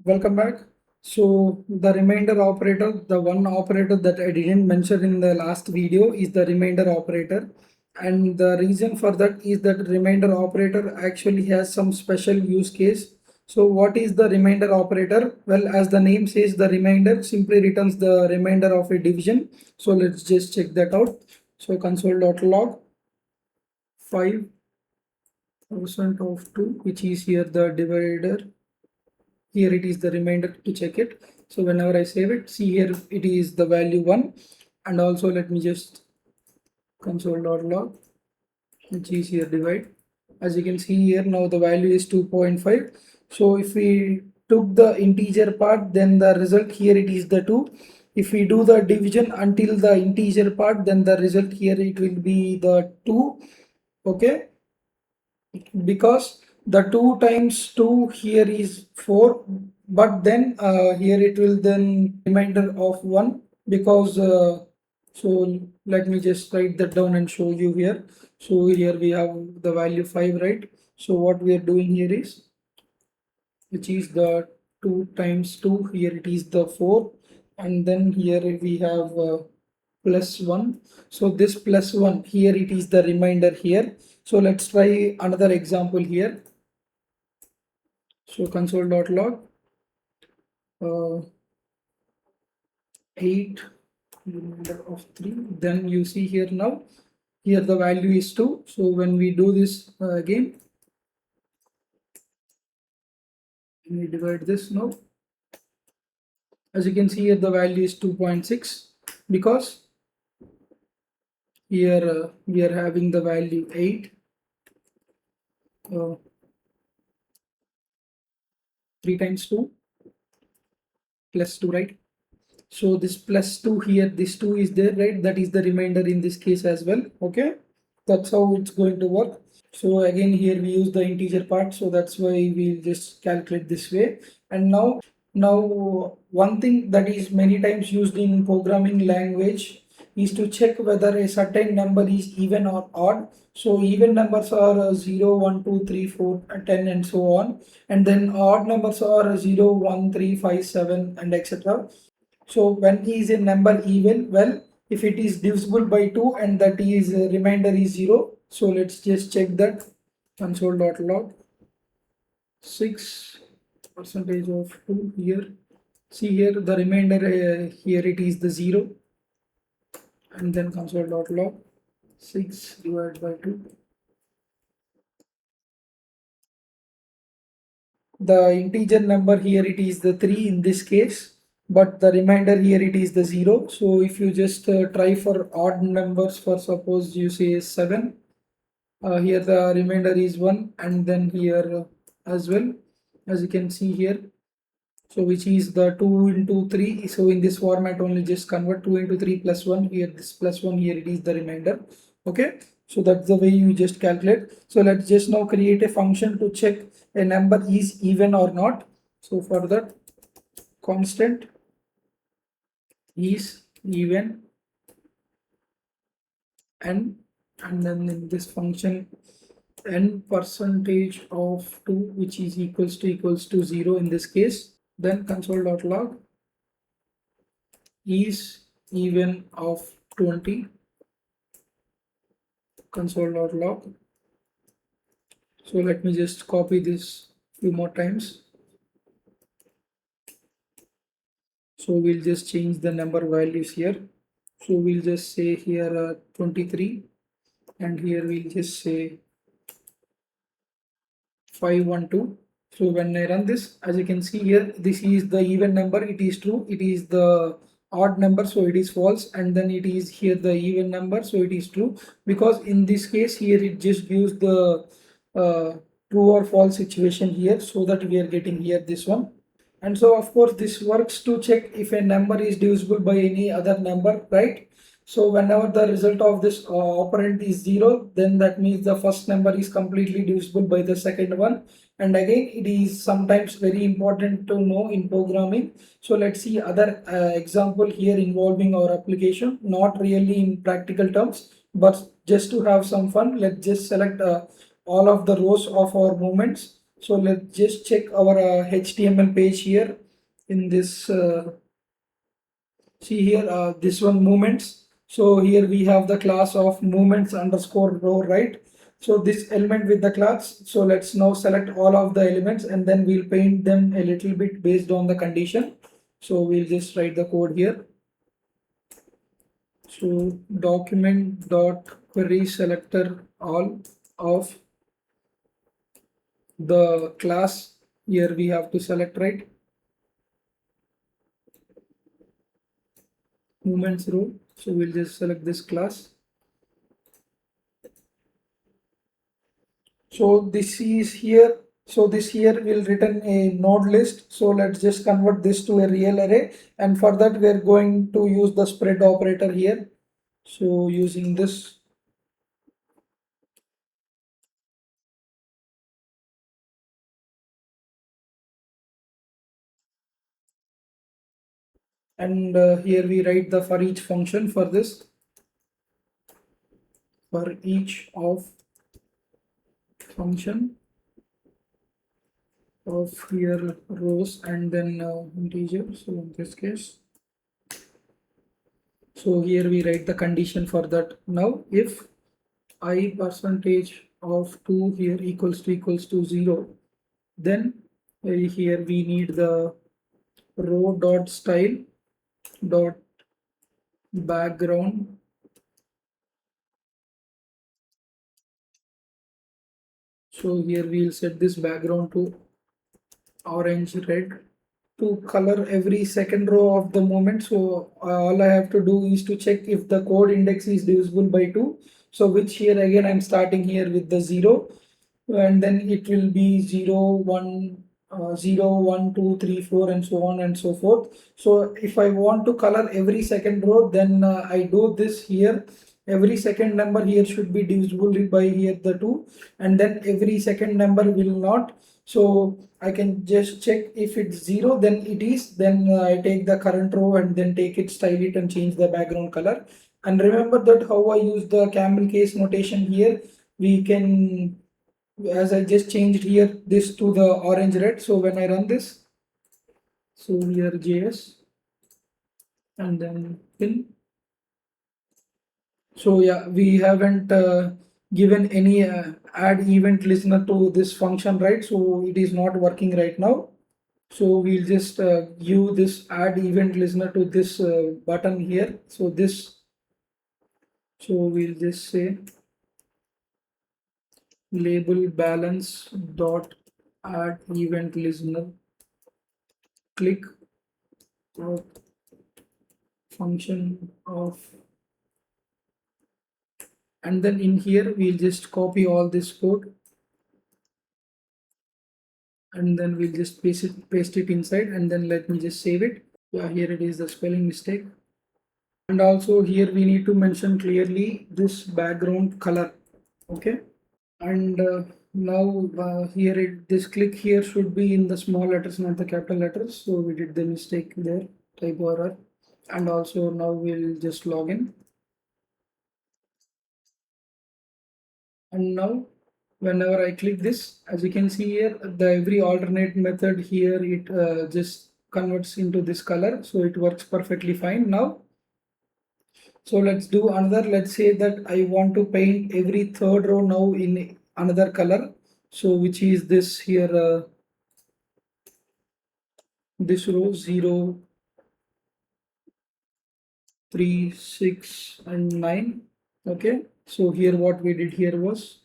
Welcome back. So the remainder operator, the one operator that I didn't mention in the last video is the remainder operator. And the reason for that is that remainder operator actually has some special use case. So what is the remainder operator? Well, as the name says, the remainder simply returns the remainder of a division. So let's just check that out. So console.log 5% of 2, which is here the divider. Here it is the remainder to check it. So whenever I save it, see here it is the value 1. And also let me just console.log, which is here divide. As you can see here, now the value is 2.5. So if we took the integer part, then the result here it is the 2. If we do the division until the integer part, then the result here it will be the 2. Okay, because the 2 times 2 here is 4, but then here it will then remainder of 1 because so let me just write that down and show you here. So here we have the value 5, right? So what we are doing here is, which is the 2 times 2, here it is the 4, and then here we have plus 1. So this plus 1 here it is the remainder here. So let's try another example here. So console.log 8 remainder of 3. Then you see here now, here the value is 2. So when we do this again, we divide this now. As you can see here, the value is 2.6 because here we are having the value 8. 3 times 2 plus 2, right? So this plus 2 here, this 2 is there, right? That is the remainder in this case as well. Okay, that's how it's going to work. So again here we use the integer part, so that's why we'll just calculate this way. And now one thing that is many times used in programming language is to check whether a certain number is even or odd. So even numbers are 0, 1, 2, 3, 4, 10 and so on, and then odd numbers are 0, 1, 3, 5, 7 and etc. So when is a number even? Well, if it is divisible by 2 and that is remainder is 0. So let's just check that. Console.log 6% of 2 here. See here the remainder here it is the 0, and then console.log 6 divided by 2. The integer number here it is the 3 in this case, but the remainder here it is the 0. So if you just try for odd numbers, for suppose you say 7, here the remainder is 1, and then here as well, as you can see here, so which is the 2 into 3. So in this format only just convert 2 into 3 plus 1, here this plus 1, here it is the remainder. Okay, so that's the way you just calculate. So let's just now create a function to check a number is even or not. So for that, constant is even, and then in this function n percentage of 2, which is equals to 0 in this case. Then console.log is even of 20, console.log. So let me just copy this few more times. So we'll just change the number values here. So we'll just say here 23, and here we'll just say 512. So when I run this, as you can see here, this is the even number, it is true. It is the odd number, so it is false, and then it is here the even number, so it is true, because in this case here it just gives the true or false situation here, so that we are getting here this one. And so of course this works to check if a number is divisible by any other number, right? So whenever the result of this operand is 0, then that means the first number is completely divisible by the second one. And again, it is sometimes very important to know in programming. So let's see other example here involving our application, not really in practical terms, but just to have some fun. Let's just select all of the rows of our movements. So let's just check our HTML page here in this. See here, this one movements. So here we have the class of movements underscore row, right? So this element with the class. So let's now select all of the elements and then we'll paint them a little bit based on the condition. So we'll just write the code here. So document dot query selector all of the class. Here we have to select, right, movements row. So we'll just select this class. So this is here. So this here will return a node list. So let's just convert this to a real array. And for that, we're going to use the spread operator here. So using this. And here we write the for each function for this. For each of function of here rows and then integer. So in this case. So here we write the condition for that. Now if I percentage of 2 here equals to 0, then here we need the row dot style dot background. So here we'll set this background to orange red to color every second row of the moment. So all I have to do is to check if the code index is divisible by 2. So which here again I'm starting here with the 0, and then it will be 0 1 0 1 2 3 4 and so on and so forth. So if I want to color every second row, then I do this here. Every second number here should be divisible by here the 2, and then every second number will not. So I can just check if it's 0, then it is. Then I take the current row and then take it, style it, and change the background color. And remember that how I use the camel case notation here. We can, as I just changed here this to the orange red. So when I run this, so here JS and then pin. So yeah, we haven't given any add event listener to this function, right? So it is not working right now. So we'll just give this add event listener to this button here. So this, so we'll just say label balance dot add event listener, click function of, and then in here we'll just copy all this code and then we'll just paste it inside, and then let me just save it. Yeah, here it is, the spelling mistake. And also here we need to mention clearly this background color. Okay, and now here this click here should be in the small letters, not the capital letters. So we did the mistake there, typo error. And also now we'll just log in. And now whenever I click this, as you can see here, the every alternate method here, it just converts into this color. So it works perfectly fine now. So let's do another. Let's say that I want to paint every third row now in another color. So which is this here, this row 0, 3, 6 and 9. Okay, so here what we did here was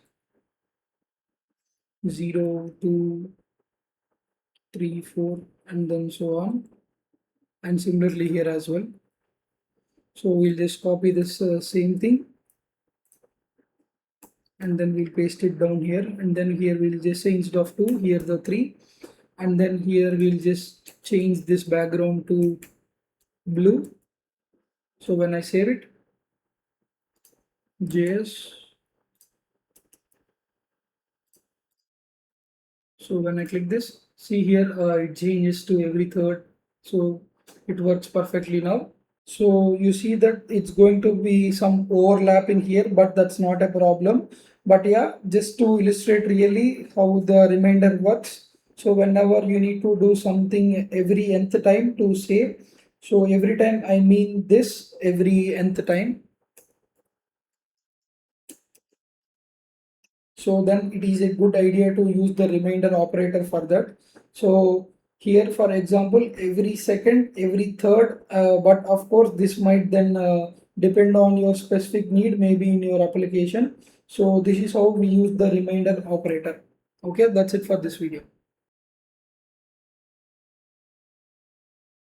0, 2, 3, 4 and then so on, and similarly here as well. So we'll just copy this same thing and then we'll paste it down here, and then here we'll just say instead of 2 here the 3, and then here we'll just change this background to blue. So when I save it, JS, so when I click this, see here it changes to every third. So it works perfectly now. So you see that it's going to be some overlap in here, but that's not a problem. But yeah, just to illustrate really how the remainder works. So whenever you need to do something every nth time to save, so every time I mean this every nth time. So then it is a good idea to use the remainder operator for that. So here, for example, every second, every third, but of course this might then depend on your specific need, maybe in your application. So this is how we use the remainder operator. Okay, that's it for this video.